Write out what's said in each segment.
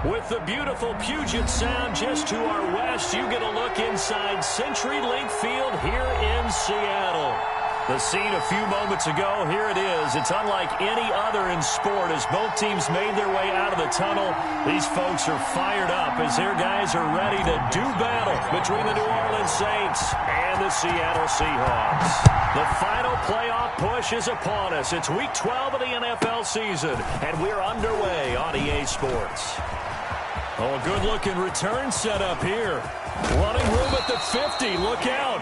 With the beautiful Puget Sound just to our west, you get a look inside CenturyLink Field here in Seattle. The scene a few moments ago, here it is. It's unlike any other in sport as both teams made their way out of the tunnel. These folks are fired up as their guys are ready to do battle between the New Orleans Saints and the Seattle Seahawks. The final playoff push is upon us. It's Week 12 of the NFL season, and we're underway on EA Sports. Oh, a good-looking return set up here. Running room at the 50. Look out.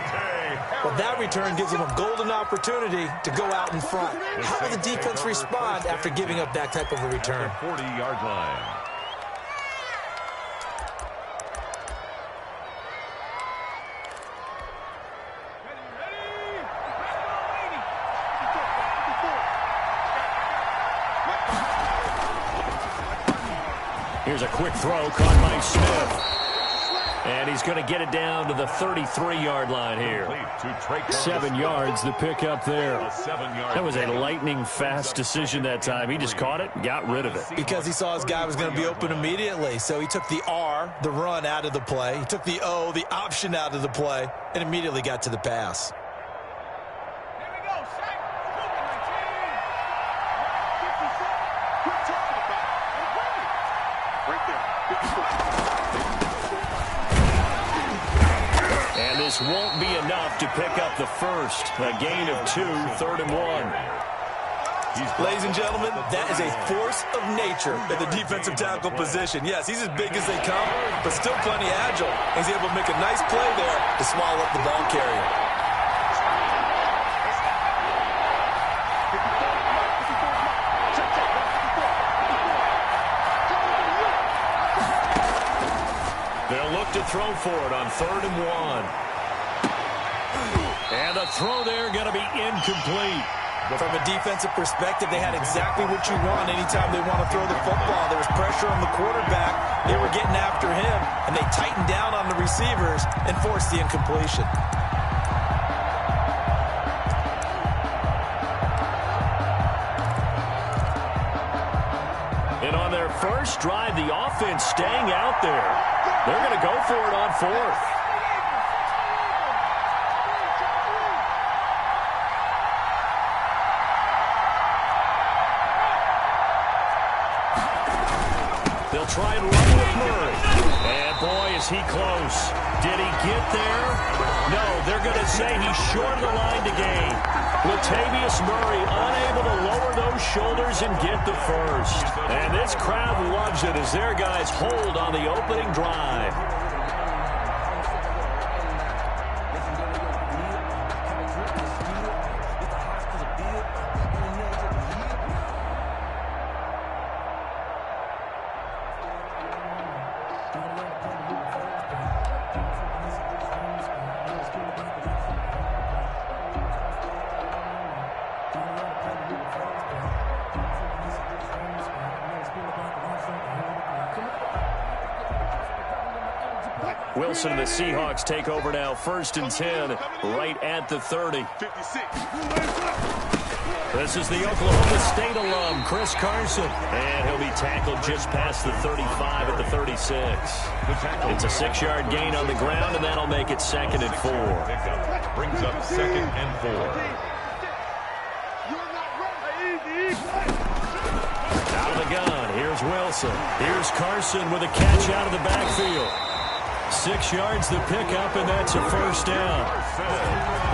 Well, that return gives them a golden opportunity to go out in front. How will the defense respond after giving up that type of a return? 40-yard line. Here's a quick throw caught by Smith. And he's going to get it down to the 33-yard line here. 7 yards, the pick up there. That was a lightning-fast decision that time. He just caught it and got rid of it. Because he saw his guy was going to be open immediately. So he took the R, the run, out of the play. He took the O, the option, out of the play, and immediately got to the pass. And this won't be enough to pick up the first. A gain of 2, 3rd and 1. Ladies and gentlemen, that is a force of nature in the defensive tackle position. Yes, he's as big as they come, but still plenty agile. He's able to make a nice play there to swallow up the ball carrier. They'll look to throw for it on 3rd and 1. And the throw there going to be incomplete. From a defensive perspective, they had exactly what you want anytime they want to throw the football. There was pressure on the quarterback. They were getting after him, and they tightened down on the receivers and forced the incompletion. And on their first drive, the offense staying out there. They're going to go for it on 4th. They'll try and run with Murray. And boy, is he close. Did he get there? No, they're going to say he's short of the line to gain. Latavius Murray unable to lower those shoulders and get the first. And this crowd loves it as their guys hold on the opening drive. Wilson and the Seahawks take over now, 1st and 10, right at the 30. This is the Oklahoma State alum, Chris Carson. And he'll be tackled just past the 35 at the 36. It's a 6-yard gain on the ground, and that'll make it 2nd and 4. Brings up 2nd and 4. Out of the gun, here's Wilson. Here's Carson with a catch out of the backfield. 6 yards the pickup, and that's a 1st down.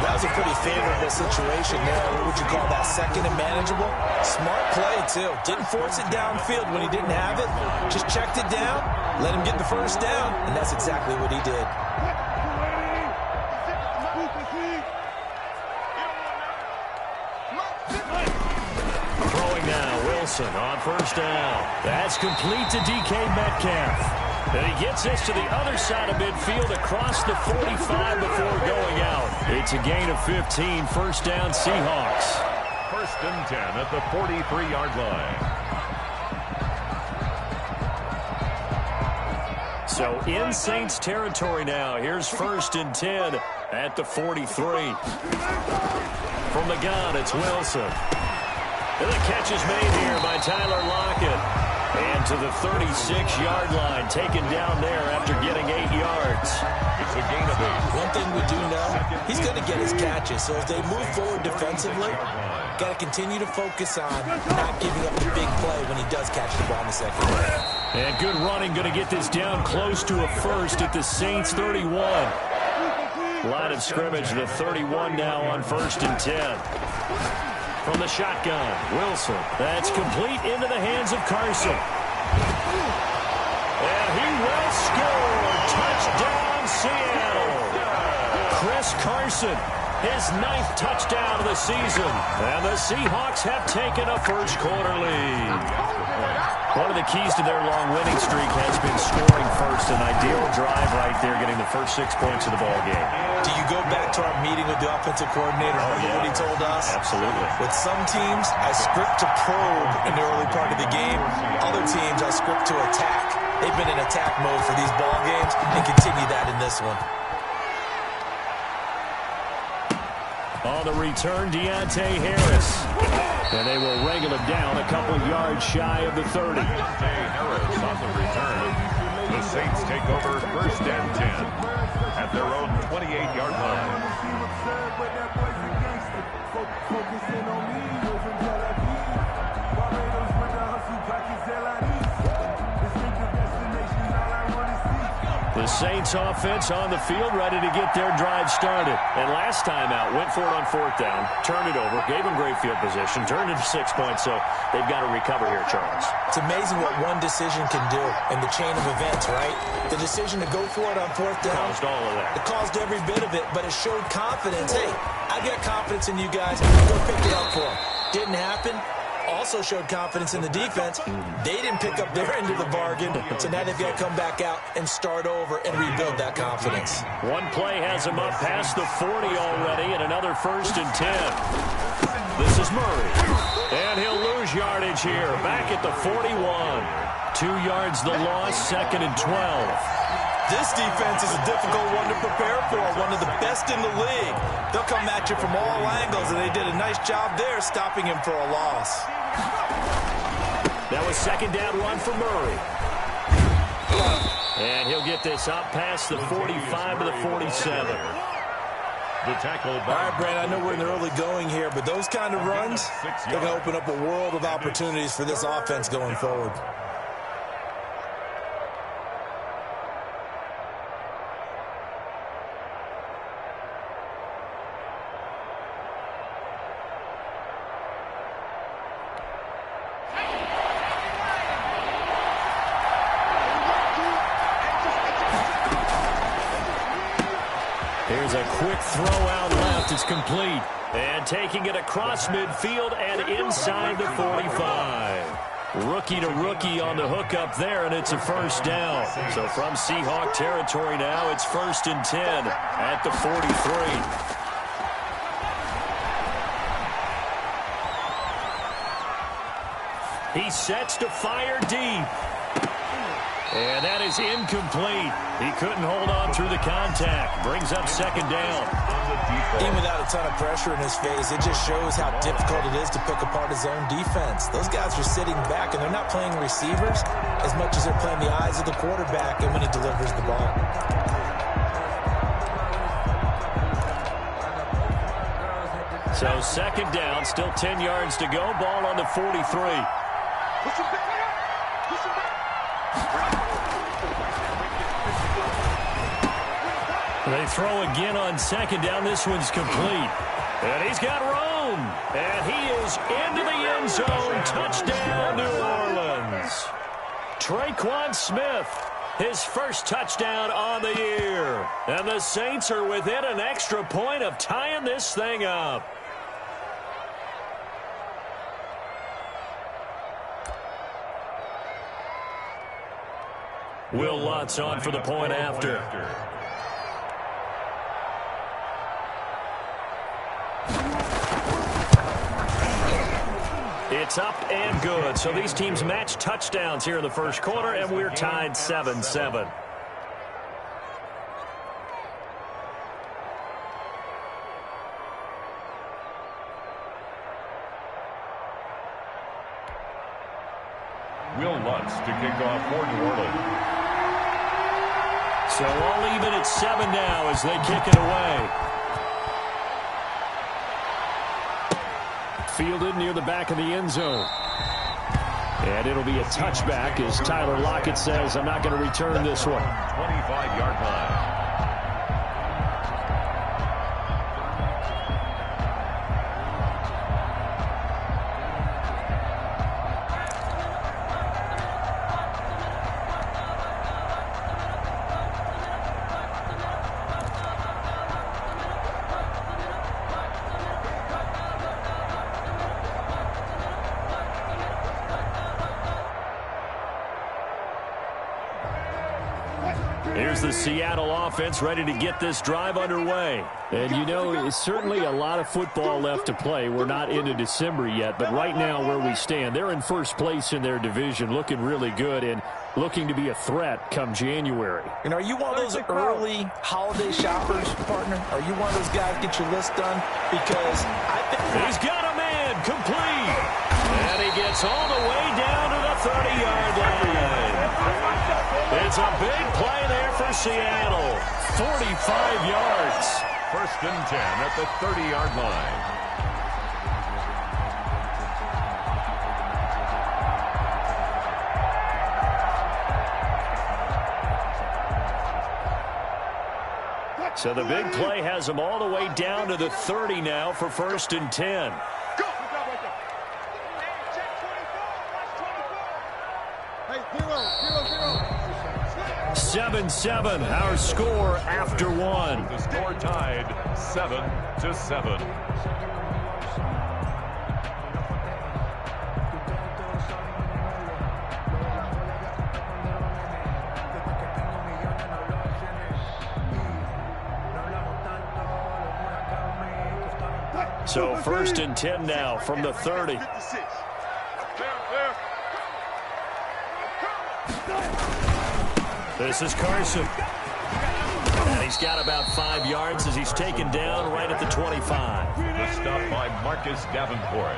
That was a pretty favorable situation there. What would you call that, 2nd and manageable? Smart play, too. Didn't force it downfield when he didn't have it. Just checked it down, let him get the 1st down, and that's exactly what he did. Throwing now, Wilson on 1st down. That's complete to DK Metcalf. And he gets this to the other side of midfield across the 45 before going out. It's a gain of 15, 1st down Seahawks. 1st and 10 at the 43-yard line. So in Saints territory now. Here's 1st and 10 at the 43. From the gun, it's Wilson. And the catch is made here by Tyler Lockett. And to the 36-yard line, taken down there after getting 8 yards. It's a gain of 8. One thing we do know, he's going to get his catches. So as they move forward defensively, got to continue to focus on not giving up the big play when he does catch the ball in the secondary. And good running, going to get this down close to a first at the Saints 31. Line of scrimmage, the 31 now on 1st and 10. From the shotgun, Wilson. That's complete into the hands of Carson. And he will score. Touchdown, Seattle. Chris Carson, his 9th touchdown of the season. And the Seahawks have taken a first-quarter lead. One of the keys to their long winning streak has been scoring first. An ideal drive right there, getting the first 6 points of the ball game. Do you go back to our meeting with the offensive coordinator? Remember what he told us? Absolutely. With some teams, I script to probe in the early part of the game. Other teams, I script to attack. They've been in attack mode for these ball games and continue that in this one. On the return, Deontay Harris. And they will wrangle him down a couple yards shy of the 30. Deontay Harris on the return. The Saints take over 1st and 10 at their own 28-yard line. The Saints offense on the field, ready to get their drive started. And last time out, went for it on 4th down, turned it over, gave them great field position, turned it to 6 points, so they've got to recover here, Charles. It's amazing what one decision can do in the chain of events, right? The decision to go for it on 4th down. Caused all of that. It caused every bit of it, but it showed confidence. Hey, I got confidence in you guys. Go pick it up for them. Didn't happen. Also showed confidence in the defense. They didn't pick up their end of the bargain, so now they've got to come back out and start over and rebuild that confidence. One play has him up past the 40 already, and another 1st and 10. This is Murray, and he'll lose yardage here, back at the 41. 2 yards the loss, 2nd and 12. This defense is a difficult one to prepare for, one of the best in the league. They'll come at you from all angles, and they did a nice job there stopping him for a loss. That was 2nd down run for Murray. And he'll get this up past the 45 to the 47. The tackle by... All right, Brand, I know we're in the early going here, but those kind of runs, they're going to open up a world of opportunities for this offense going forward. Here's a quick throw out left. It's complete. And taking it across midfield and inside the 45. Rookie to rookie on the hook up there, and it's a 1st down. So from Seahawk territory now, it's 1st and 10 at the 43. He sets to fire deep. And that is incomplete. He couldn't hold on through the contact. Brings up 2nd down. Even without a ton of pressure in his face, it just shows how difficult it is to pick apart his own defense. Those guys are sitting back, and they're not playing receivers as much as they're playing the eyes of the quarterback and when he delivers the ball. So 2nd down, still 10 yards to go. Ball on the 43. They throw again on 2nd down. This one's complete. And he's got room. And he is into the end zone. Touchdown, New Orleans. Traquan Smith, his first touchdown on the year. And the Saints are within an extra point of tying this thing up. Will Lutz on for the point after. It's up and good. So these teams match touchdowns here in the 1st quarter, and we're tied 7-7. Will Lutz to kick off for New Orleans. So all even at 7 now as they kick it away. Fielded near the back of the end zone. And it'll be a touchback as Tyler Lockett says, I'm not going to return this one. 25-yard line. Here's the Seattle offense ready to get this drive underway. And, you know, it's certainly a lot of football left to play. We're not into December yet, but right now where we stand, they're in first place in their division, looking really good and looking to be a threat come January. And are you one of those early holiday shoppers, partner? Are you one of those guys get your list done? Because I think he's got a man complete. And he gets all the way down to the 30-yard line. It's a big play there for Seattle. 45 yards. 1st and 10 at the 30-yard line. So the big play has them all the way down to the 30 now for 1st and 10. 7-7, our score after one. The score tied 7-7. So 1st and 10 now from the 30. This is Carson. And he's got about 5 yards as he's taken down right at the 25. The stop by Marcus Davenport.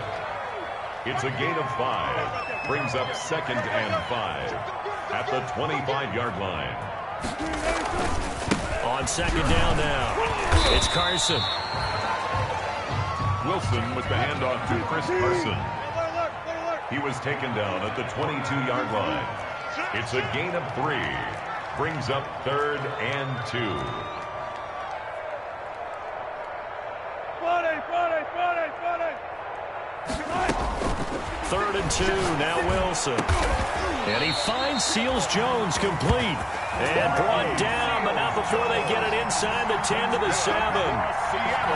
It's a gain of 5. Brings up 2nd and 5 at the 25-yard line. On 2nd down now, it's Carson. Wilson with the handoff to Chris Carson. He was taken down at the 22-yard line. It's a gain of 3. Brings up 3rd and 2. 3rd and 2, now Wilson. And he finds Seals Jones complete. And brought down, but not before they get it inside the 10 to the 7.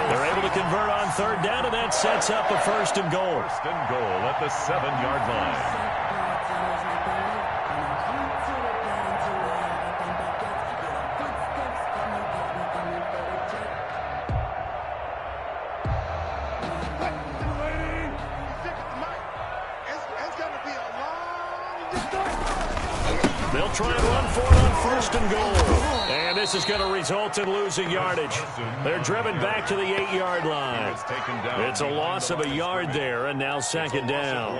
They're able to convert on 3rd down, and that sets up a 1st and goal. 1st and goal at the 7-yard line. They'll try and run for it on 1st and goal. And this is going to result in losing yardage. They're driven back to the 8-yard line. It's a loss of a yard there, and now 2nd down.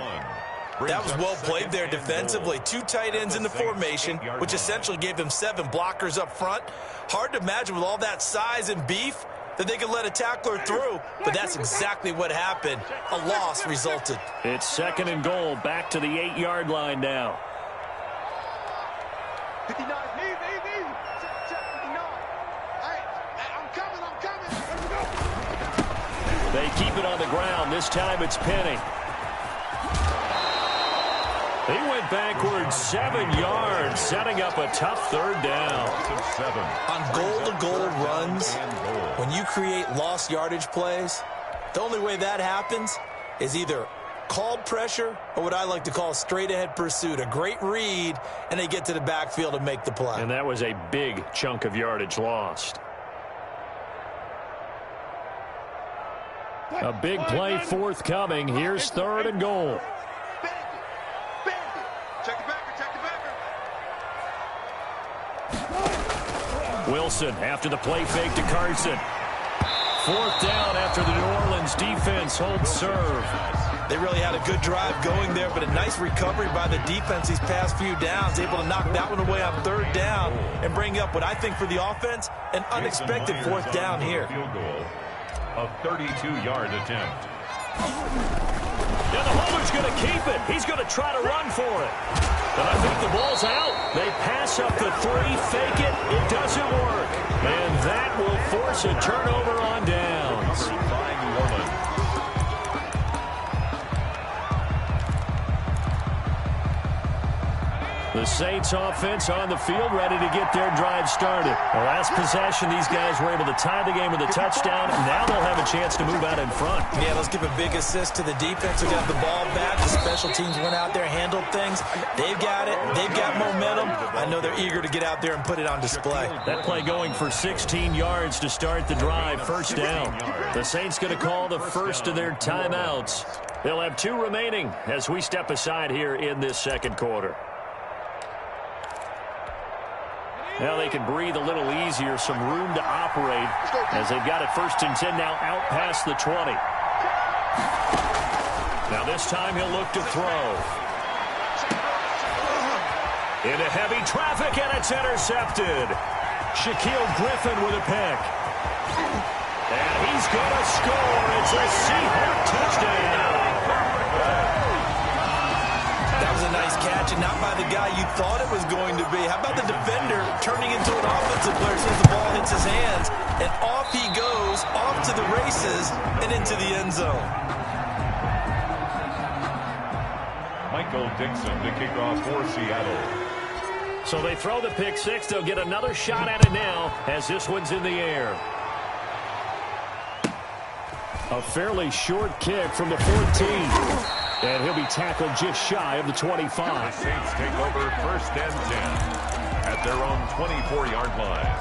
That was well played there defensively. 2 tight ends in the formation, which essentially gave them 7 blockers up front. Hard to imagine with all that size and beef that they could let a tackler through, but that's exactly what happened. A loss resulted. It's 2nd and goal, back to the 8-yard line now. 59, easy. Check 59. Hey, I'm coming. Let's go. They keep it on the ground. This time it's Penny. He went backwards 7 yards, setting up a tough 3rd down. On goal-to-goal runs, when you create lost yardage plays, the only way that happens is either called pressure or what I like to call straight-ahead pursuit. A great read, and they get to the backfield and make the play. And that was a big chunk of yardage lost. A big play forthcoming. Here's 3rd and goal. Check the backer. Wilson after the play fake to Carson. 4th down after the New Orleans defense holds serve. They really had a good drive going there, but a nice recovery by the defense these past few downs, able to knock that one away on third down and bring up what I think for the offense, an unexpected fourth down here. Field goal, a 32-yard attempt. And the holder's going to keep it. He's going to try to run for it. But I think the ball's out. They pass up the 3, fake it. It doesn't work. And that will force a turnover on downs. The Saints offense on the field, ready to get their drive started. The last possession, these guys were able to tie the game with a touchdown. Now they'll have a chance to move out in front. Yeah, let's give a big assist to the defense who got the ball back. The special teams went out there, handled things. They've got it. They've got momentum. I know they're eager to get out there and put it on display. That play going for 16 yards to start the drive, first down. The Saints going to call the first of their timeouts. They'll have 2 remaining as we step aside here in this second quarter. Now they can breathe a little easier, some room to operate as they've got it first and 10 now out past the 20. Now this time he'll look to throw. Into heavy traffic, and it's intercepted. Shaquille Griffin with a pick. And he's going to score. It's a Seahawk touchdown. That was a nice catch, and not by the guy you thought it was going to be. How about the defender turning into an offensive player as soon as the ball hits his hands, and off he goes, off to the races, and into the end zone. Michael Dixon to kick off for Seattle. So they throw the pick 6. They'll get another shot at it now as this one's in the air. A fairly short kick from the 14. And he'll be tackled just shy of the 25. The Saints take over first and 10 at their own 24-yard line.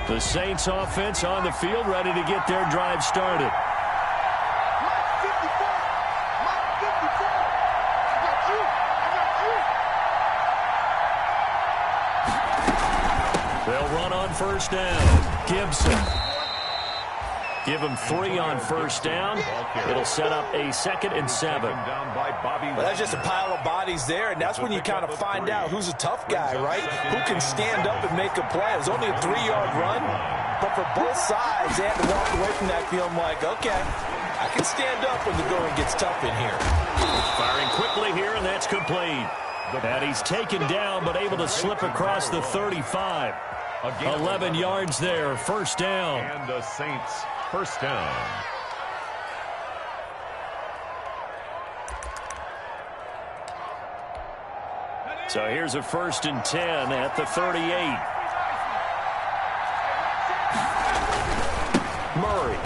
The Saints offense on the field, ready to get their drive started. They'll run on first down. Gibson. Give him 3 on first down. It'll set up a 2nd and 7. Well, that's just a pile of bodies there, and that's when you kind of find out who's a tough guy, right? Who can stand up and make a play. It was only a 3-yard run, but for both sides, they had to walk away from that feeling like, okay, I can stand up when the going gets tough in here. Firing quickly here, and that's complete. And he's taken down, but able to slip across the 35. 11 yards there, first down. And the Saints, first down. So here's a 1st and 10 at the 38. Murray.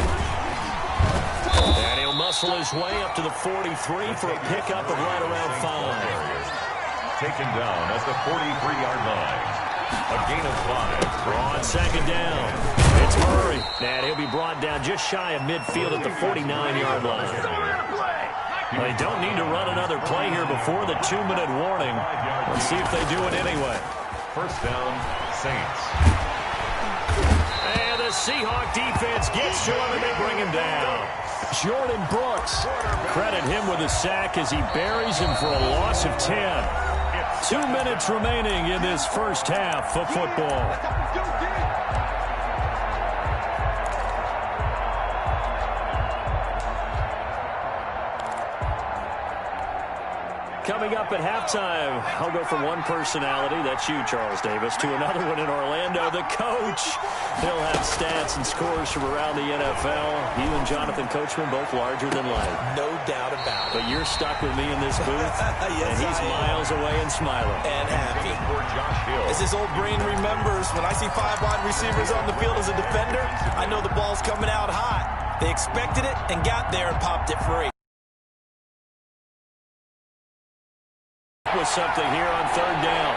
And he'll muscle his way up to the 43 for a pickup of right around 5. Taken down at the 43-yard line. A gain of 5. On second down. It's Murray. And he'll be brought down just shy of midfield at the 49-yard line. They don't need to run another play here before the 2-minute warning. Let's see if they do it anyway. First down, Saints. And the Seahawk defense gets to him and they bring him down. Jordan Brooks. Credit him with a sack as he buries him for a loss of 10. 2 minutes remaining in this first half of football. Coming up at halftime, I'll go from one personality, that's you, Charles Davis, to another one in Orlando, the coach. He'll have stats and scores from around the NFL. You and Jonathan Coachman, both larger than life. No doubt about it. But you're stuck with me in this booth, yes, and he's miles away and smiling. And happy. For Josh Hill. As his old brain remembers, when I see 5 wide receivers on the field as a defender, I know the ball's coming out hot. They expected it and got there and popped it free. With something here on third down.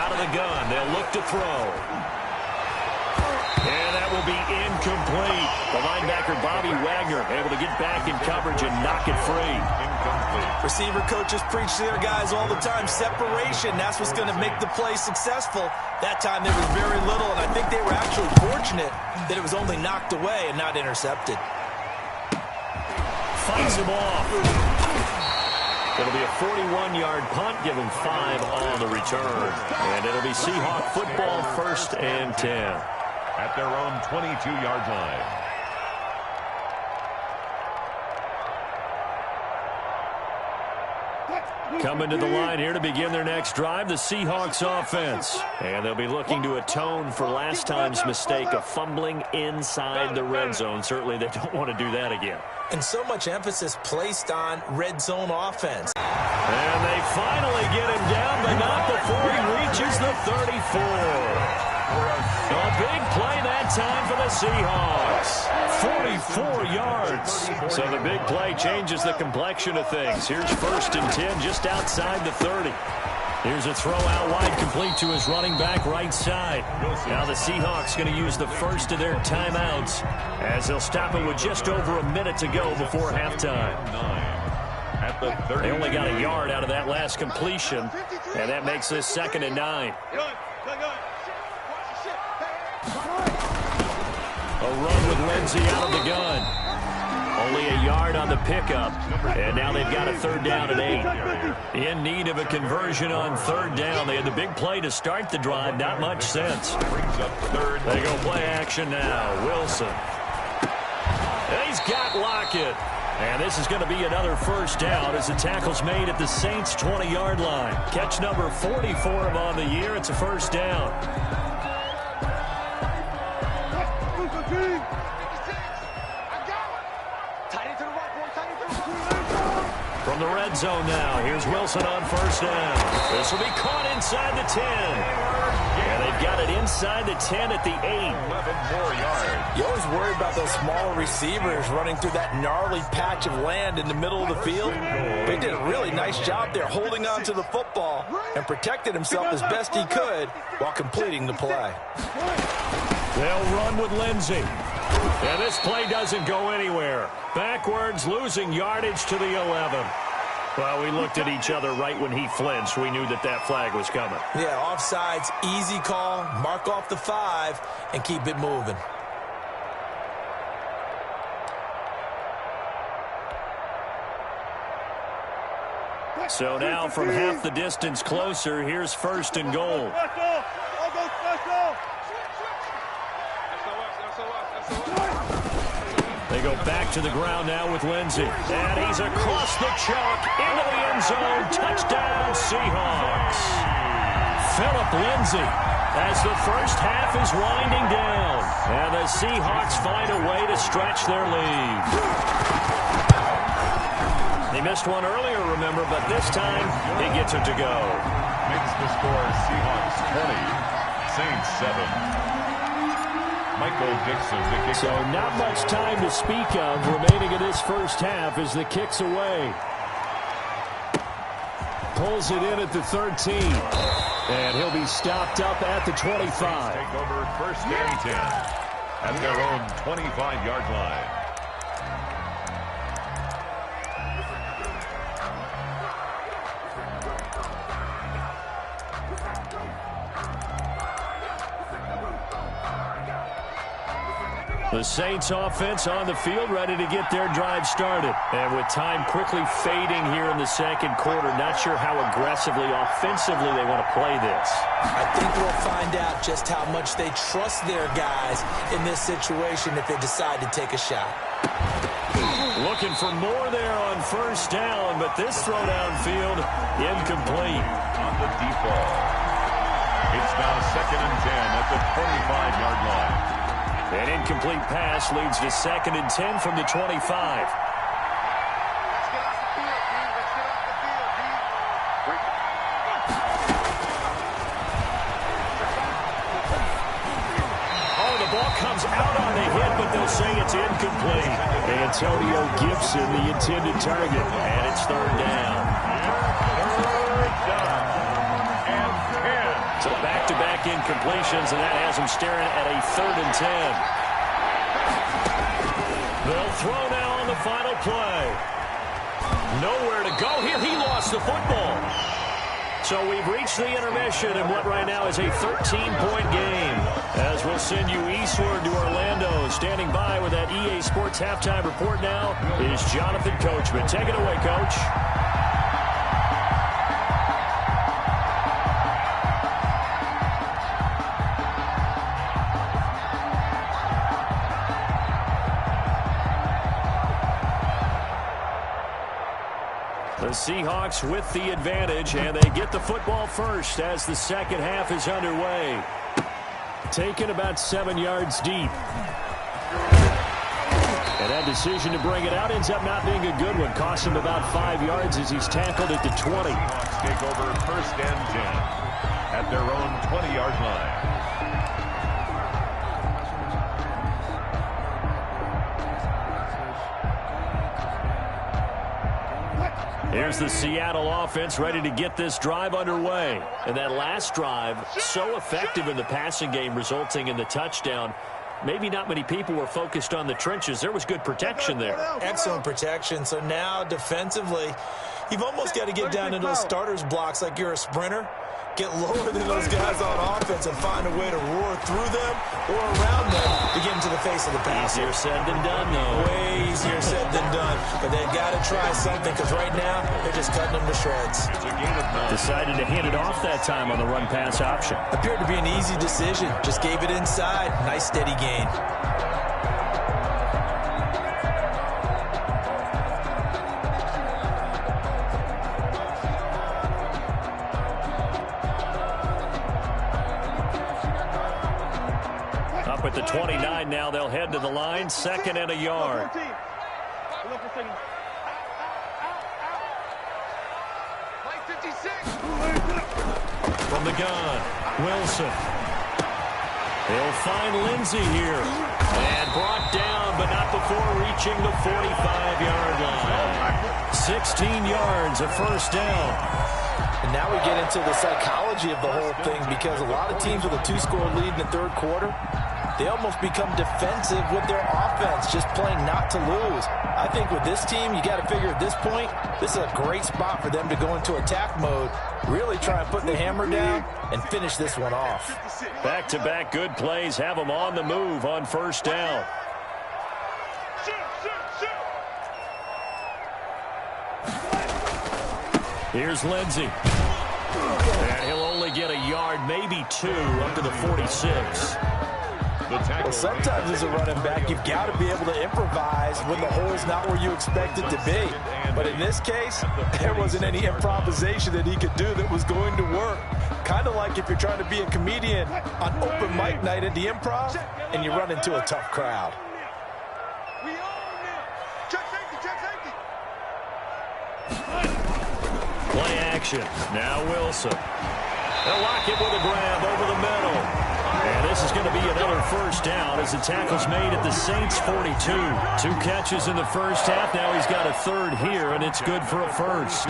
Out of the gun, they'll look to throw. And that will be incomplete. The linebacker, Bobby Wagner, able to get back in coverage and knock it free. Incomplete. Receiver coaches preach to their guys all the time. Separation, that's what's going to make the play successful. That time there was very little, and I think they were actually fortunate that it was only knocked away and not intercepted. Fights him off. It'll be a 41-yard punt, give him 5 on the return. And it'll be Seahawk football, 1st and 10. At their own 22-yard line. Coming to the line here to begin their next drive, the Seahawks offense. And they'll be looking to atone for last time's mistake of fumbling inside the red zone. Certainly they don't want to do that again. And so much emphasis placed on red zone offense. And they finally get him down, but not before he reaches the 34. A big play that time for the Seahawks. 44 yards. So the big play changes the complexion of things. Here's 1st and 10 just outside the 30. Here's a throw out wide, complete to his running back right side. Now the Seahawks going to use the first of their timeouts as they'll stop it with just over a minute to go before halftime. They only got a yard out of that last completion, and that makes this 2nd and 9. A run with Lindsey out of the gun. Only a yard on the pickup, and now they've got a 3rd down and 8. In need of a conversion on 3rd down. They had the big play to start the drive. Not much sense. They go play action now. Wilson. And he's got Lockett. And this is going to be another 1st down as the tackle's made at the Saints' 20-yard line. Catch number 44 on the year. It's a 1st down. From the red zone now, here's Wilson on 1st down. This will be caught inside the 10. And they've got it inside the 10 at the 8. 11 more yards. You always worry about those smaller receivers running through that gnarly patch of land in the middle of the field. They did a really nice job there holding on to the football and protected himself as best he could while completing the play. They'll run with Lindsey. And this play doesn't go anywhere. Backwards, losing yardage to the 11. Well, we looked at each other right when he flinched. We knew that that flag was coming. Yeah, offsides, easy call, mark off the 5, and keep it moving. So now from half the distance closer, here's 1st and goal. They go back to the ground now with Lindsey. And he's across the chalk into the end zone. Touchdown, Seahawks. Phillip Lindsey as the first half is winding down. And the Seahawks find a way to stretch their lead. They missed one earlier, remember, but this time he gets it to go. Makes the score Seahawks 20, Saints 7. Michael Dixon to kick so off. not much time to speak of remaining in this first half as the kick's away. Pulls it in at the 13. And he'll be stopped up at the 25. Take over 1st and 10 at their own 25-yard line. The Saints offense on the field, ready to get their drive started. And with time quickly fading here in the 2nd quarter, not sure how aggressively, offensively they want to play this. I think we'll find out just how much they trust their guys in this situation if they decide to take a shot. Looking for more there on 1st down, but this throw downfield incomplete. On the deep ball. It's now 2nd and 10 at the 25-yard line. An incomplete pass leads to 2nd and 10 from the 25. Oh, the ball comes out on the hit, but they'll say it's incomplete. Antonio Gibson, the intended target, and it's 3rd down. 3rd down and 10. So back-to-back incompletions, and that has them staring at a 3rd and 10. They'll throw now on the final play. Nowhere to go here. He lost the football. So we've reached the intermission in what right now is a 13-point game. As we'll send you eastward to Orlando. Standing by with that EA Sports halftime report now is Jonathan Coachman. Take it away, Coach. The Seahawks with the advantage, and they get the football first as the second half is underway. Taken about 7 yards deep. And that decision to bring it out ends up not being a good one. Cost him about 5 yards as he's tackled at the 20. Take over first and 10 at their own 20-yard line. Here's the Seattle offense ready to get this drive underway. And that last drive, so effective in the passing game, resulting in the touchdown. Maybe not many people were focused on the trenches. There was good protection there. Excellent protection. So now defensively, you've almost got to get down into those starters blocks like you're a sprinter. Get lower than those guys on offense and find a way to roar through them or around them to get into the face of the passer. Easier said than done, though. Way easier said than done. But they've got to try something because right now they're just cutting them to shreds. Decided to hand it off that time on the run-pass option. Appeared to be an easy decision. Just gave it inside. Nice steady gain. Up at the 29 now, they'll head to the line, 2nd and a yard. From the gun, Wilson. They'll find Lindsey here. And brought down, but not before reaching the 45-yard line. 16 yards, a first down. And now we get into the psychology of the whole thing because a lot of teams with a 2-score lead in the third quarter, they almost become defensive with their offense, just playing not to lose. I think with this team, you got to figure at this point, this is a great spot for them to go into attack mode, really try and put the hammer down and finish this one off. Back-to-back good plays have them on the move on first down. Here's Lindsey. And he'll only get a yard, maybe 2, up to the 46. Well, sometimes as a running back, you've got to be able to improvise when the hole's not where you expect it to be. But in this case, there wasn't any improvisation that he could do that was going to work. Kind of like if you're trying to be a comedian on open mic night at the Improv and you run into a tough crowd. Play action. Now Wilson. They'll lock it with a grab over the middle. And this is going to be another first down as the tackle's made at the Saints' 42. 2 catches in the first half. Now he's got a third here, and it's good for a first.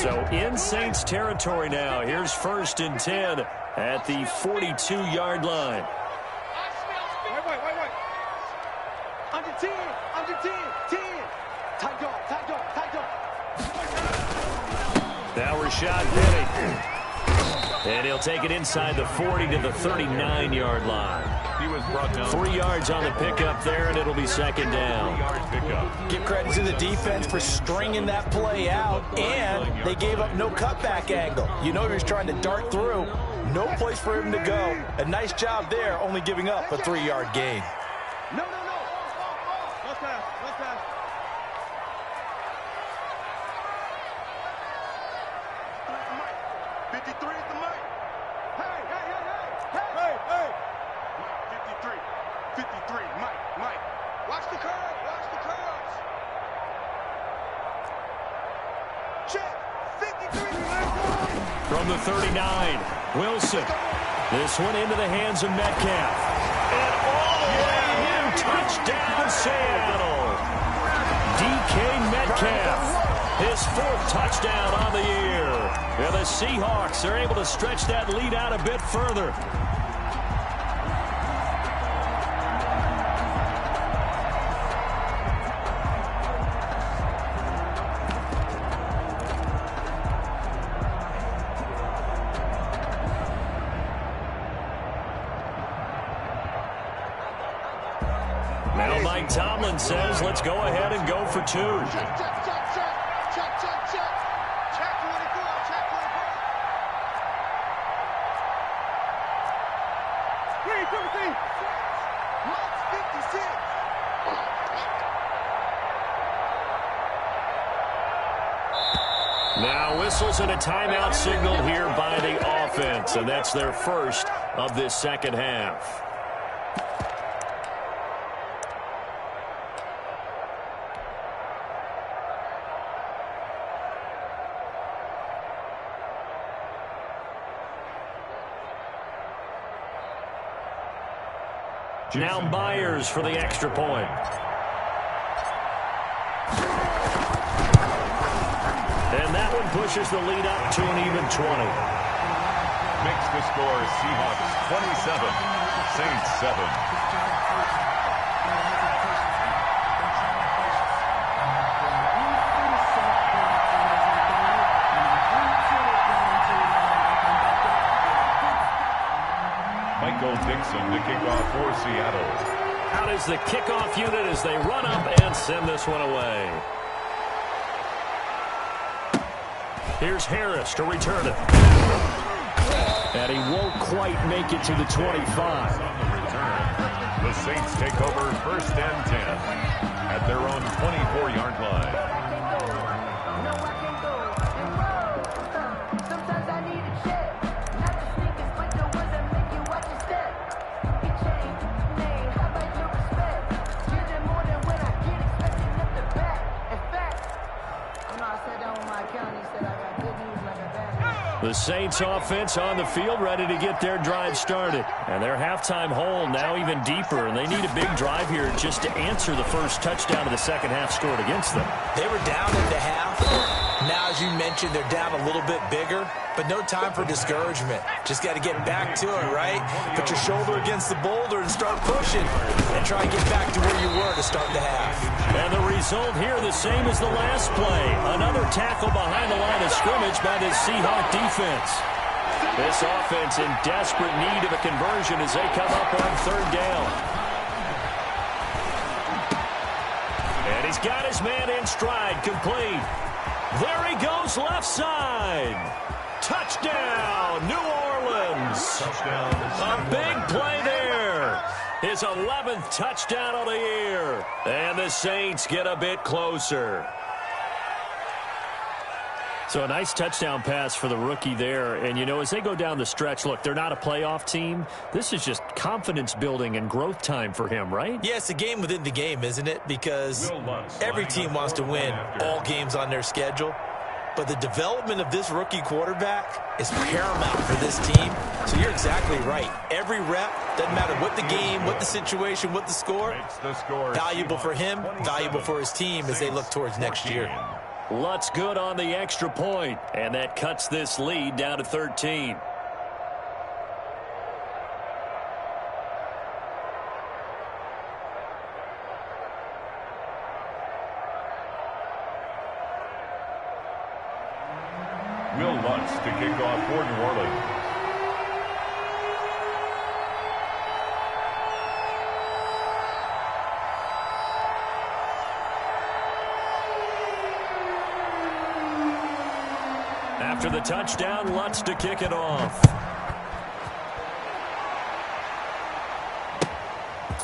So in Saints territory now. Here's 1st and 10 at the 42-yard line. Under 10, 10. Tight dog. Now Rashad Penny. And he'll take it inside the 40 to the 39-yard line. He was brought down 3 yards on the pickup there, and it'll be 2nd down. Give credit to the defense for stringing that play out, and they gave up no cutback angle. You know he was trying to dart through. No place for him to go. A nice job there, only giving up a 3-yard gain. No. Let's pass. 53 is the mic. Hey. 53, Mike. Watch the curves. Check. 53. From the 39, Wilson. This one into the hands of Metcalf. And all the way in, touchdown Seattle. DK Metcalf, his 4th touchdown on the year. And the Seahawks are able to stretch that lead out a bit further. Now Mike Tomlin says, let's go ahead and go for 2. Check, check, check, check. Check, check, check. Check 24, check 24. 3, 2, 3. Marks 56. Now whistles and a timeout signal here by the offense, and that's their first of this second half. Now Myers for the extra point. And that one pushes the lead up to an even 20. Makes the score Seahawks 27, Saints 7. Dixon to kick off for Seattle. Out is the kickoff unit as they run up and send this one away. Here's Harris to return it. And he won't quite make it to the 25. On the return, the Saints take over 1st and 10 at their own 24-yard line. The Saints offense on the field ready to get their drive started. And their halftime hole now even deeper, and they need a big drive here just to answer the first touchdown of the second half scored against them. They were down at the half. Now, as you mentioned, they're down a little bit bigger, but no time for discouragement. Just got to get back to it, right? Put your shoulder against the boulder and start pushing and try and get back to where you were to start the half. And the result here the same as the last play. Another tackle behind the line of scrimmage by this Seahawk defense. This offense in desperate need of a conversion as they come up on 3rd down. And he's got his man in stride, complete. There he goes, left side. Touchdown, New Orleans. Touchdown. A big play there. His 11th touchdown of the year. And the Saints get a bit closer. So a nice touchdown pass for the rookie there. And, you know, as they go down the stretch, look, they're not a playoff team. This is just confidence building and growth time for him, right? Yeah, it's a game within the game, isn't it? Because every team wants to win all games on their schedule. But the development of this rookie quarterback is paramount for this team. So you're exactly right. Every rep, doesn't matter what the game, what the situation, what the score, valuable for him, valuable for his team as they look towards next year. Lutz good on the extra point, and that cuts this lead down to 13. Will Lutz to kick off for New Orleans. After the touchdown, Lutz to kick it off.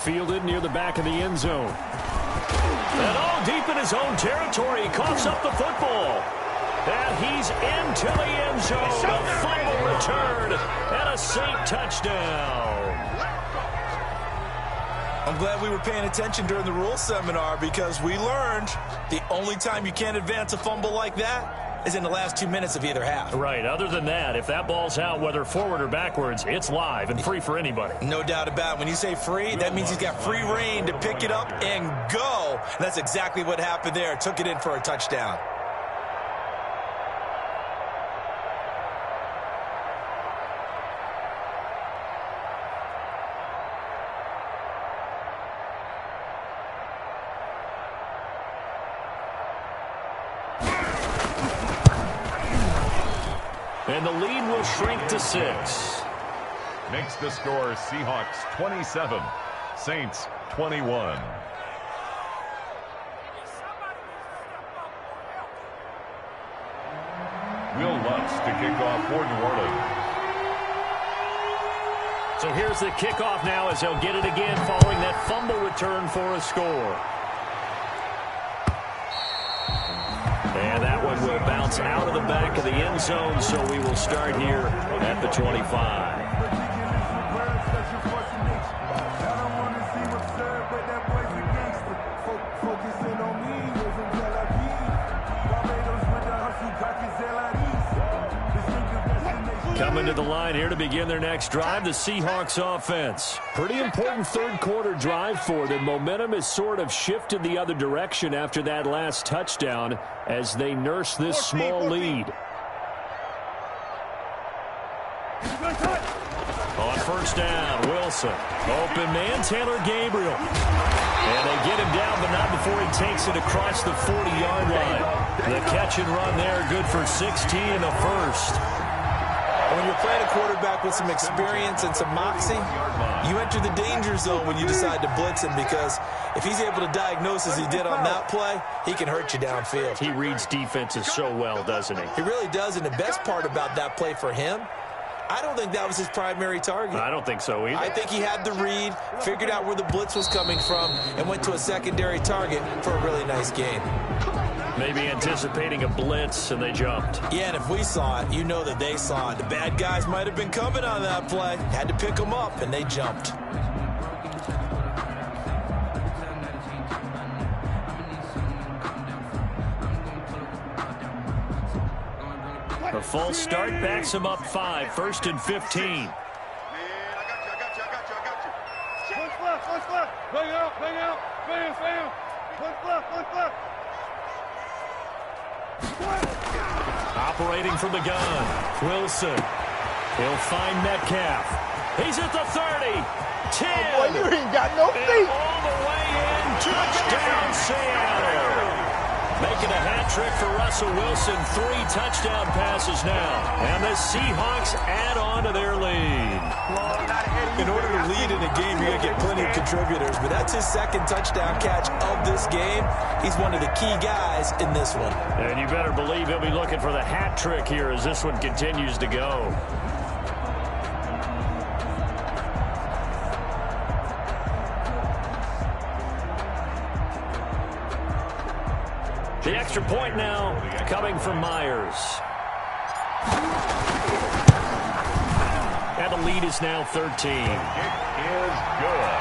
Fielded near the back of the end zone. And all deep in his own territory, he coughs up the football. And he's into the end zone. A fumble return and a Saint touchdown. I'm glad we were paying attention during the rules seminar because we learned the only time you can't advance a fumble like that is in the last 2 minutes of either half. Right. Other than that, if that ball's out, whether forward or backwards, it's live and free for anybody. No doubt about it. When you say free, that means he's got free reign to pick it up and go. And that's exactly what happened there. Took it in for a touchdown. And the lead will shrink to 6. Makes the score Seahawks 27, Saints 21. Will Lutz to kick off for New Orleans. So here's the kickoff now as they'll get it again following that fumble return for a score. And that one will bounce out of the back of the end zone, so we will start here at the 25. Coming to the line here to begin their next drive, the Seahawks offense. Pretty important third quarter drive for them. Momentum has sort of shifted the other direction after that last touchdown as they nurse this small lead. On first down, Wilson. Open man, Taylor Gabriel. And they get him down, but not before he takes it across the 40-yard line. The catch and run there, good for 16 in the first. When you're playing a quarterback with some experience and some moxie, you enter the danger zone when you decide to blitz him, because if he's able to diagnose as he did on that play, he can hurt you downfield. He reads defenses so well, doesn't he? He really does, and the best part about that play for him, I don't think that was his primary target. I don't think so either. I think he had the read, figured out where the blitz was coming from, and went to a secondary target for a really nice game. Maybe anticipating a blitz, and they jumped. Yeah, and if we saw it, you know that they saw it. The bad guys might have been coming on that play. Had to pick them up, and they jumped. A false start backs him up 5, 1st and 15. Man, I got you. Punch left. Bang out. Fam. Punch left. Operating from the gun, Wilson. He'll find Metcalf. He's at the 30, 10. Oh boy, you ain't got no feet. All the way in, touchdown Seattle. Making a hat trick for Russell Wilson, 3 touchdown passes now. And the Seahawks add on to their lead. In order to lead in a game, you're going to get plenty of contributors, but that's his second touchdown catch of this game. He's one of the key guys in this one. And you better believe he'll be looking for the hat trick here as this one continues to go. The extra point now coming from Myers. And the lead is now 13. It is good.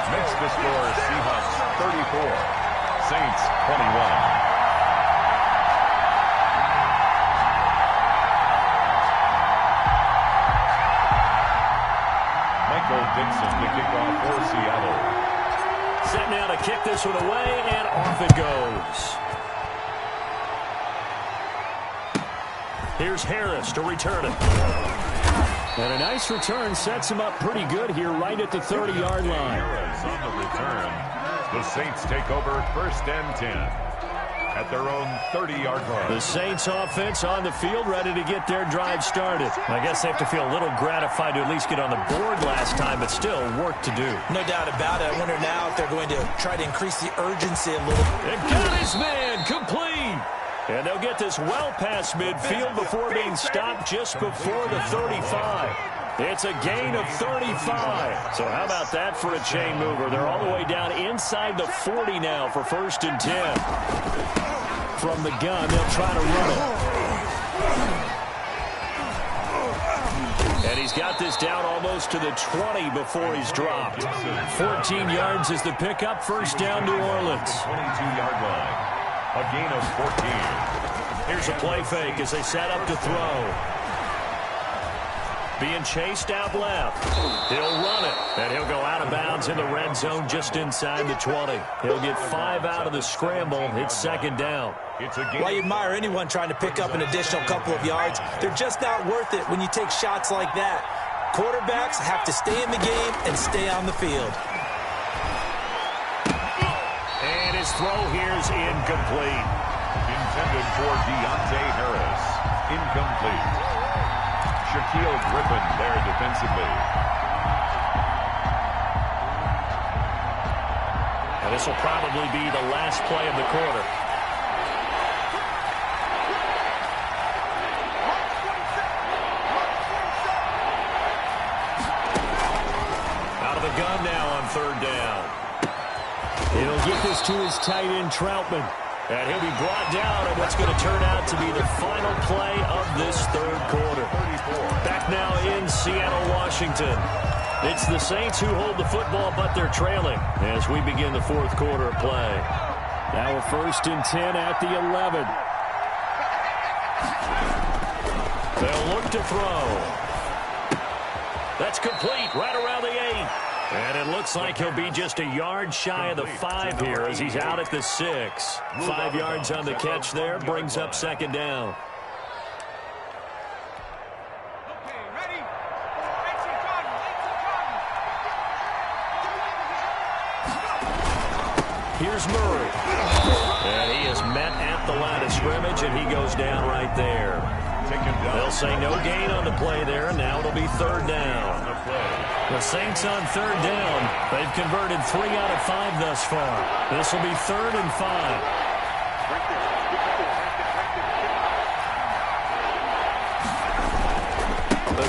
Makes the score Seahawks 34, Saints 21. Dixon to kick off for Seattle. Set now to kick this one away, and off it goes. Here's Harris to return it. And a nice return sets him up pretty good here right at the 30-yard line. Harris on the return. The Saints take over 1st and 10. At their own 30-yard line. The Saints offense on the field, ready to get their drive started. I guess they have to feel a little gratified to at least get on the board last time, but still work to do. No doubt about it. I wonder now if they're going to try to increase the urgency a little. And got his man complete. And they'll get this well past midfield before being stopped just before the 35. It's a gain of 35. So how about that for a chain mover? They're all the way down inside the 40 now for 1st and 10. From the gun, they'll try to run it. And he's got this down almost to the 20 before he's dropped. 14 yards is the pickup. 1st down, New Orleans. 22-yard line. A gain of 14. Here's a play fake as they set up to throw. Being chased out left. He'll run it, and he'll go out of bounds in the red zone just inside the 20. He'll get 5 out of the scramble. It's second down. While you admire anyone trying to pick up an additional couple of yards, they're just not worth it when you take shots like that. Quarterbacks have to stay in the game and stay on the field. And his throw here is incomplete. Intended for Deontay Harris. Incomplete. Shaquille Griffin there defensively. And this will probably be the last play of the quarter. Out of the gun now on third down. He'll get this to his tight end, Troutman. And he'll be brought down on what's going to turn out to be the final play of this third quarter. Back now in Seattle, Washington. It's the Saints who hold the football, but they're trailing as we begin the fourth quarter of play. Now we're 1st and 10 at the 11. They'll look to throw. That's complete right around the 8. And it looks like he'll be just a yard shy of the 5 here as he's out at the 6. 5 yards on the catch there, brings up second down. Okay, ready? Extra time, Here's Murray. And he is met at the line of scrimmage, and he goes down right there. They'll say no gain on the play there, and now it'll be third down. The Saints on third down. They've converted 3 out of 5 thus far. This will be 3rd and 5.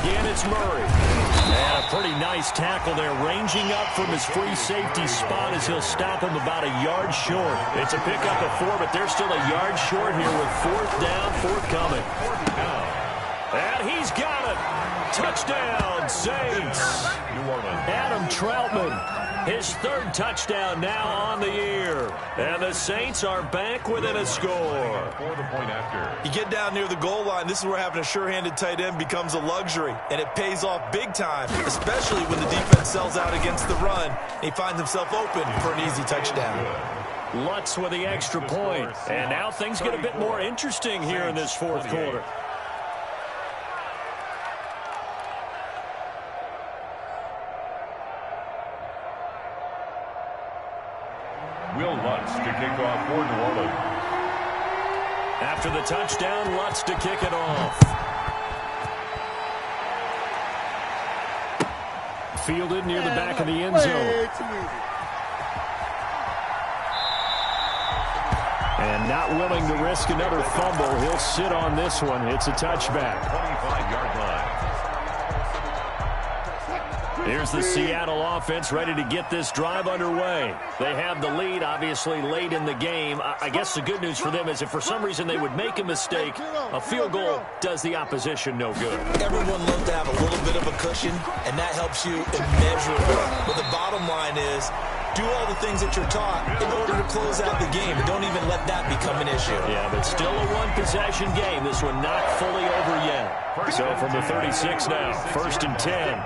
Again, it's Murray. And a pretty nice tackle there, ranging up from his free safety spot as he'll stop him about a yard short. It's a pickup of 4, but they're still a yard short here with 4th down, forthcoming. And he's got it. Touchdown, Saints. Adam Troutman, his 3rd touchdown now on the year. And the Saints are back within a score. For the point after. You get down near the goal line, this is where having a sure-handed tight end becomes a luxury, and it pays off big time, especially when the defense sells out against the run. He finds himself open for an easy touchdown. Lutz with the extra point. And now things get a bit more interesting here in this fourth quarter. Will Lutz to kick off for New Orleans. After the touchdown, Lutz to kick it off. Fielded near the back of the end zone. And not willing to risk another fumble, he'll sit on this one. It's a touchback. 25-yard line. Here's the Seattle offense ready to get this drive underway. They have the lead, obviously, late in the game. I guess the good news for them is if for some reason they would make a mistake, a field goal does the opposition no good. Everyone loves to have a little bit of a cushion, and that helps you immeasurably. But the bottom line is, do all the things that you're taught in order to close out the game. Don't even let that become an issue. Yeah, but still a one-possession game. This one not fully over yet. So from the 36 now, 1st and 10.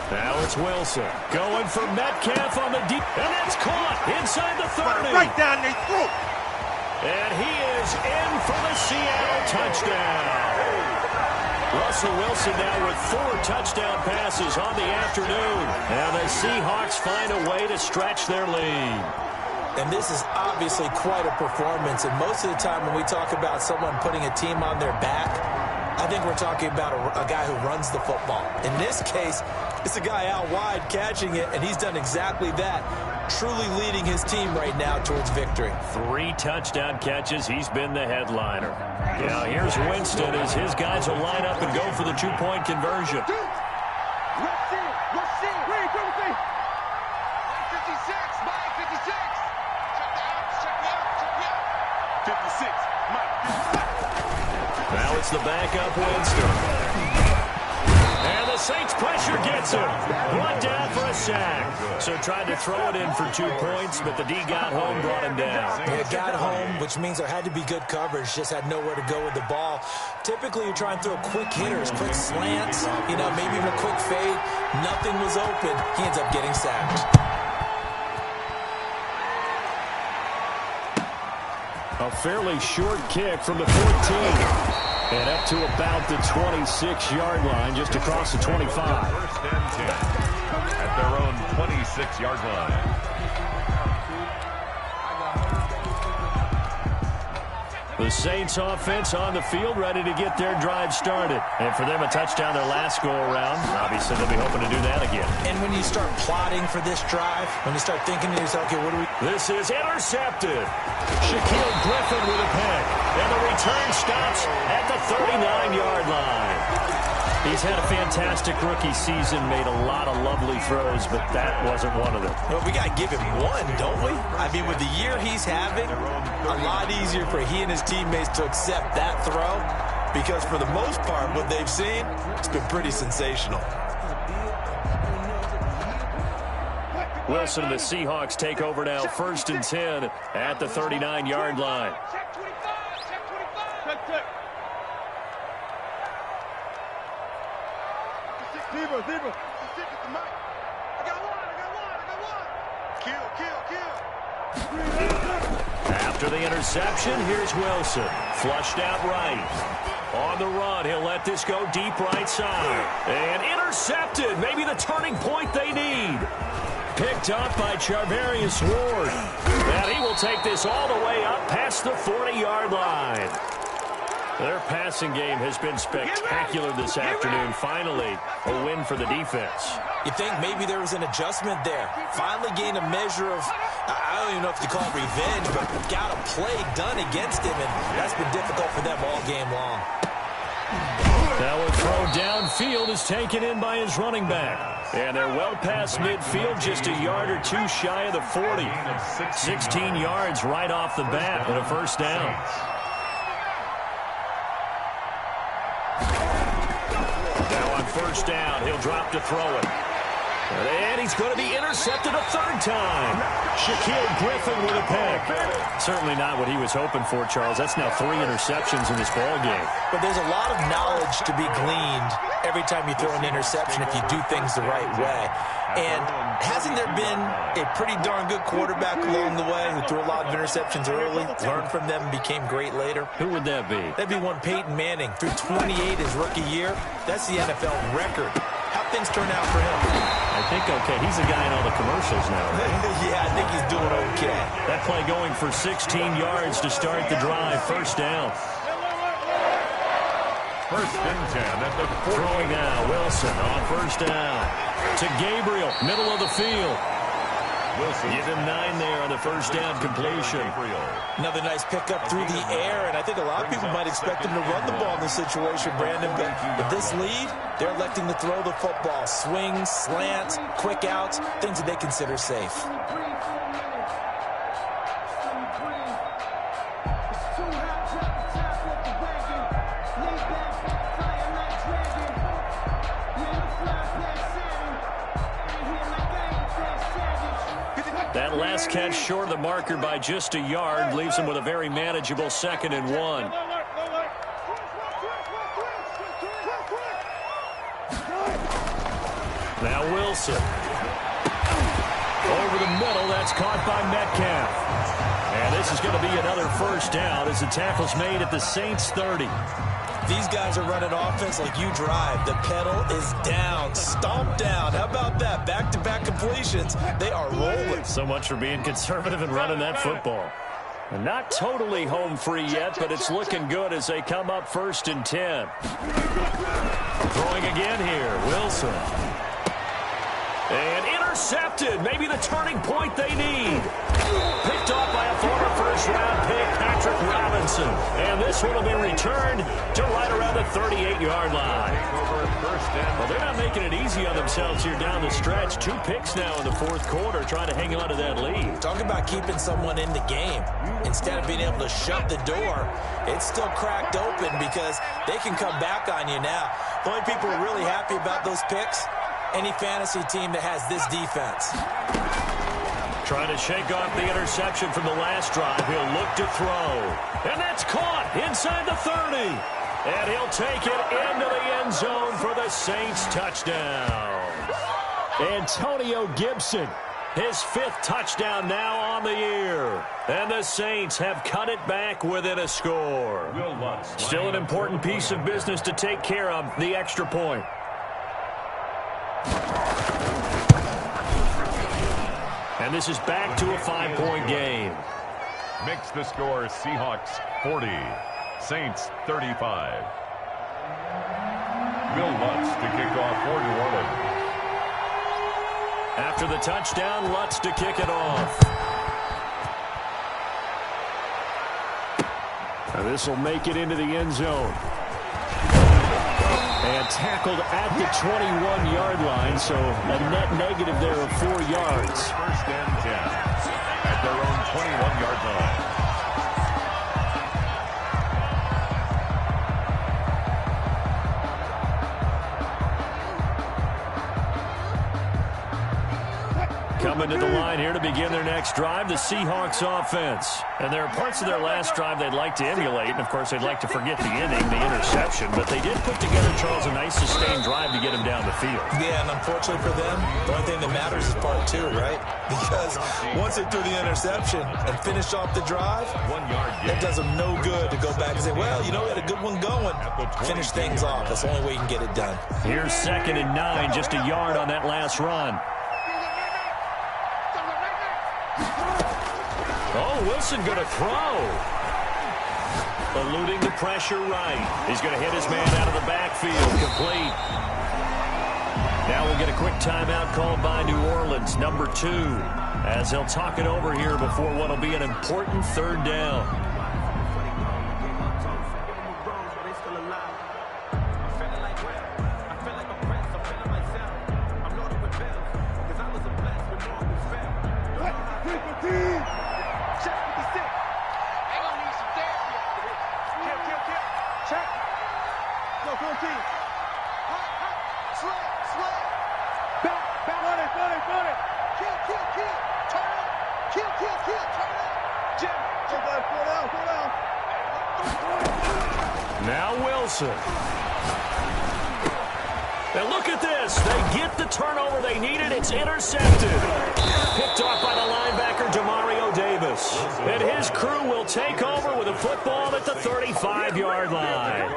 Now it's Wilson going for Metcalf on the deep, and it's caught inside the 30. Right down their throat. And he is in for the Seattle touchdown. Russell Wilson now with 4 touchdown passes on the afternoon. And the Seahawks find a way to stretch their lead. And this is obviously quite a performance. And most of the time when we talk about someone putting a team on their back, I think we're talking about a guy who runs the football. In this case, it's a guy out wide catching it, and he's done exactly that, truly leading his team right now towards victory. 3 touchdown catches. He's been the headliner. Now here's Winston as his guys will line up and go for the 2-point conversion. Let's see. Wait, 56. Mike, 56. Check me out. 56. Mike, 56. It's the backup Winston. And the Saints pressure gets him. Brought down for a sack. So tried to throw it in for 2 points, but the D got home, brought him down. Yeah, got home, which means there had to be good coverage. Just had nowhere to go with the ball. Typically, you try and throw quick hitters, quick slants, maybe even a quick fade. Nothing was open. He ends up getting sacked. A fairly short kick from the 14. And up to about the 26-yard line, just across the 25. First and 10 at their own 26-yard line. The Saints offense on the field, ready to get their drive started. And for them, a touchdown their last go-around. Obviously, they'll be hoping to do that again. And when you start plotting for this drive, when you start thinking to yourself, okay, what do we... This is intercepted. Shaquille Griffin with a pick. And the return stops at the 39-yard line. He's had a fantastic rookie season, made a lot of lovely throws, but that wasn't one of them. Well, we got to give him one, don't we? I mean, with the year he's having, a lot easier for he and his teammates to accept that throw because for the most part, what they've seen, it's been pretty sensational. Wilson and the Seahawks take over now, 1st and 10 at the 39-yard line. Zebra. I got one. Kill. After the interception, here's Wilson. Flushed out right. On the run, he'll let this go deep right side. And intercepted. Maybe the turning point they need. Picked up by Charvarius Ward. And he will take this all the way up past the 40-yard line. Their passing game has been spectacular this afternoon. Finally, a win for the defense. You think maybe there was an adjustment there. Finally gained a measure of, I don't even know if you call it revenge, but got a play done against him, and that's been difficult for them all game long. Now a throw downfield is taken in by his running back. And they're well past midfield, just a yard or two shy of the 40. 16 yards right off the bat and a first down. First down, he'll drop to throw it. And he's going to be intercepted a third time. Shaquille Griffin with a pick. Certainly not what he was hoping for, Charles. That's now 3 interceptions in this ball game. But there's a lot of knowledge to be gleaned every time you throw an interception if you do things the right way. And hasn't there been a pretty darn good quarterback along the way who threw a lot of interceptions early, learned from them, and became great later? Who would that be? That'd be one Peyton Manning. Threw 28 his rookie year. That's the NFL record. How things turn out for him? I think okay. He's the guy in all the commercials now, right? Yeah, I think he's doing okay. That play going for 16 yards to start the drive. First down. First and 10 at the 40. Throwing now, Wilson on first down. To Gabriel, middle of the field. Wilson. Give him 9 there on the first down completion. Another nice pickup through the air, and I think a lot of people might expect him to run the ball in this situation, Brandon. But with this lead, they're electing to throw the football. Swings, slants, quick outs, things that they consider safe. That last catch short of the marker by just a yard leaves him with a very manageable 2nd and 1. Now Wilson. Over the middle, that's caught by Metcalf. And this is going to be another first down as the tackle's made at the Saints 30. These guys are running offense like you drive. The pedal is down, stomped down. How about that? Back-to-back completions. They are rolling. So much for being conservative and running that football. And not totally home free yet, but it's looking good as they come up 1st and 10. Throwing again here, Wilson. And intercepted. Maybe the turning point they need. Picked off by a former first-round pick, Patrick Robinson. And this one will be returned to right around the 38-yard line. Well, they're not making it easy on themselves here down the stretch. 2 picks now in the fourth quarter, trying to hang on to that lead. Talk about keeping someone in the game. Instead of being able to shut the door, it's still cracked open because they can come back on you now. The only people who are really happy about those picks, any fantasy team that has this defense. Trying to shake off the interception from the last drive. He'll look to throw. And that's caught inside the 30. And he'll take it into the end zone for the Saints touchdown. Antonio Gibson, his 5th touchdown now on the year. And the Saints have cut it back within a score. Still an important piece of business to take care of, the extra point. And this is back to a 5-point game. Makes the score Seahawks 40, Saints 35. Will Lutz to kick off for New Orleans. After the touchdown, Lutz to kick it off. Now this will make it into the end zone. And tackled at the 21-yard line, so a net negative there of 4 yards. First and 10 at their own 21-yard line. Coming to the line here to begin their next drive, the Seahawks offense. And there are parts of their last drive they'd like to emulate, and of course they'd like to forget the inning, the interception, but they did put together, Charles, a nice sustained drive to get him down the field. Yeah, and unfortunately for them, the only thing that matters is part 2, right? Because once they threw the interception and finished off the drive, it does them no good to go back and say, well, you know, we had a good one going. Finish things off. That's the only way you can get it done. Here's 2nd and 9, just a yard on that last run. Oh, Wilson going to throw. Eluding the pressure right. He's going to hit his man out of the backfield. Complete. Now we'll get a quick timeout called by New Orleans, number 2, as they'll talk it over here before what will be an important 3rd down. Now Wilson. And look at this. They get the turnover they needed. It's intercepted. Picked off by the linebacker, Demario Davis. And his crew will take over with a football at the 35-yard line.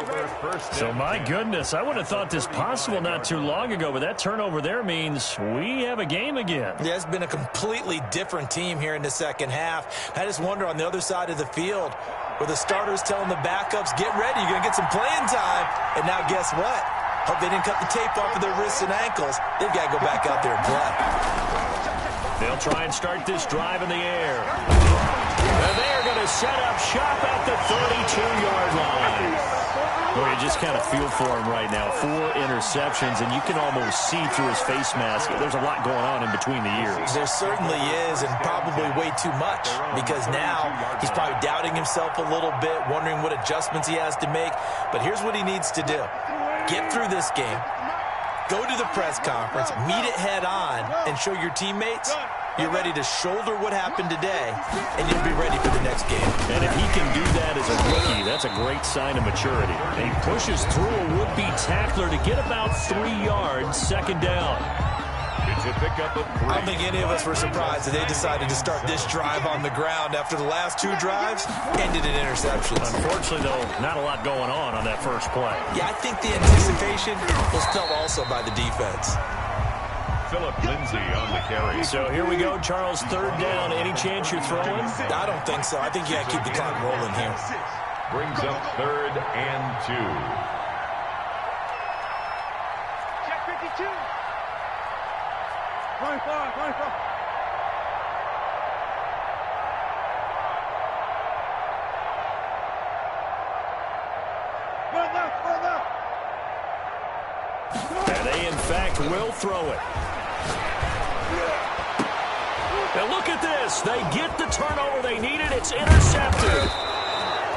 So, my goodness, I would have thought this possible not too long ago, but that turnover there means we have a game again. Yeah, it's been a completely different team here in the second half. I just wonder on the other side of the field, where the starters telling the backups, get ready, you're going to get some playing time. And now guess what? Hope they didn't cut the tape off of their wrists and ankles. They've got to go back out there and play. They'll try and start this drive in the air. And they're going to set up shop at the 32-yard line. Boy, you just kind of feel for him right now. 4 interceptions, and you can almost see through his face mask. There's a lot going on in between the ears. There certainly is, and probably way too much, because now he's probably doubting himself a little bit, wondering what adjustments he has to make. But here's what he needs to do. Get through this game, go to the press conference, meet it head on, and show your teammates you're ready to shoulder what happened today, and you'll be ready for the next game. And if he can do that as a rookie, that's a great sign of maturity. And he pushes through a would-be tackler to get about 3 yards, 2nd down. It's a pickup of 3. I don't think any of us were surprised that they decided to start this drive on the ground after the last 2 drives ended in interceptions. Unfortunately, though, not a lot going on that first play. Yeah, I think the anticipation was felt also by the defense. Philip Lindsay on the carry. So here we go, Charles, 3rd down. Any chance you're throwing? I don't think so. I think you got to keep the clock rolling here. Brings up 3rd and 2. Check 52. 25, 25. Run left, run left. And they, in fact, will throw it. And look at this. They get the turnover they needed. It's intercepted.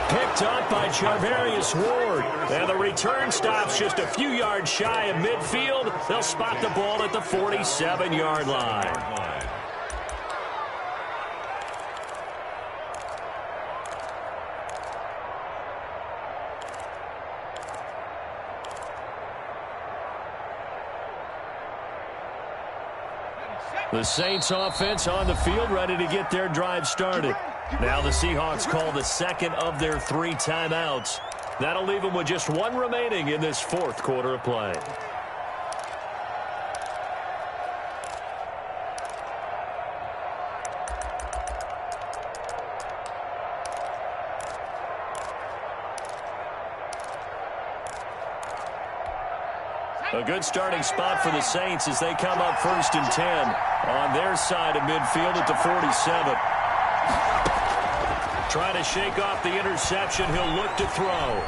Picked up by Charvarius Ward. And the return stops just a few yards shy of midfield. They'll spot the ball at the 47-yard line. The Saints offense on the field, ready to get their drive started. Now the Seahawks call the second of their 3 timeouts. That'll leave them with just 1 remaining in this 4th quarter of play. A good starting spot for the Saints as they come up 1st and 10 on their side of midfield at the 47. Trying to shake off the interception. He'll look to throw.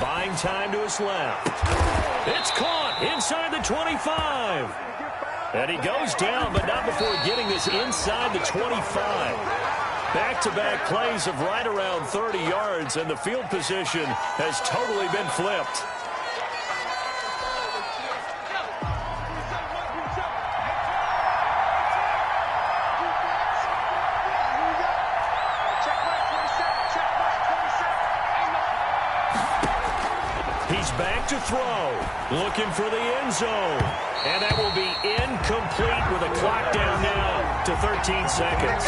Buying time to his left. It's caught inside the 25. And he goes down, but not before getting this inside the 25. Back-to-back plays of right around 30 yards, and the field position has totally been flipped. Back to throw, looking for the end zone. And that will be incomplete with a clock down now to 13 seconds.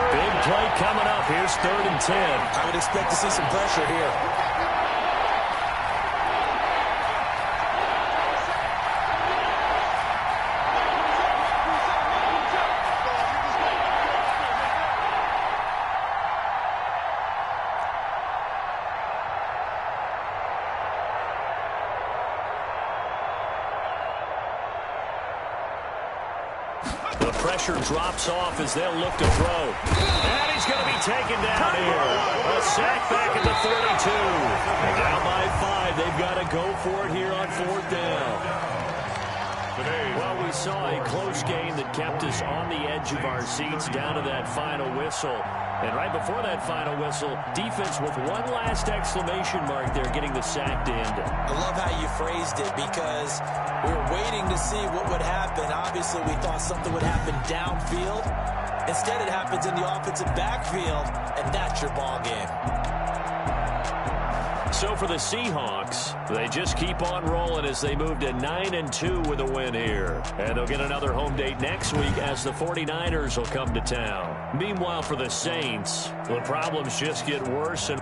Big play coming up. Here's 3rd and 10. I would expect to see some pressure here. Pressure drops off as they'll look to throw. And he's going to be taken down here. A sack back at the 32. And down by 5. They've got to go for it here on 4th down. Well, we saw a close game that kept us on the edge of our seats down to that final whistle. And right before that final whistle, defense with one last exclamation mark there, getting the sack to end it. I love how you phrased it because we were waiting to see what would happen. Obviously, we thought something would happen downfield. Instead, it happens in the offensive backfield, and that's your ball game. So for the Seahawks, they just keep on rolling as they move to 9-2 with a win here. And they'll get another home date next week as the 49ers will come to town. Meanwhile, for the Saints, the problems just get worse and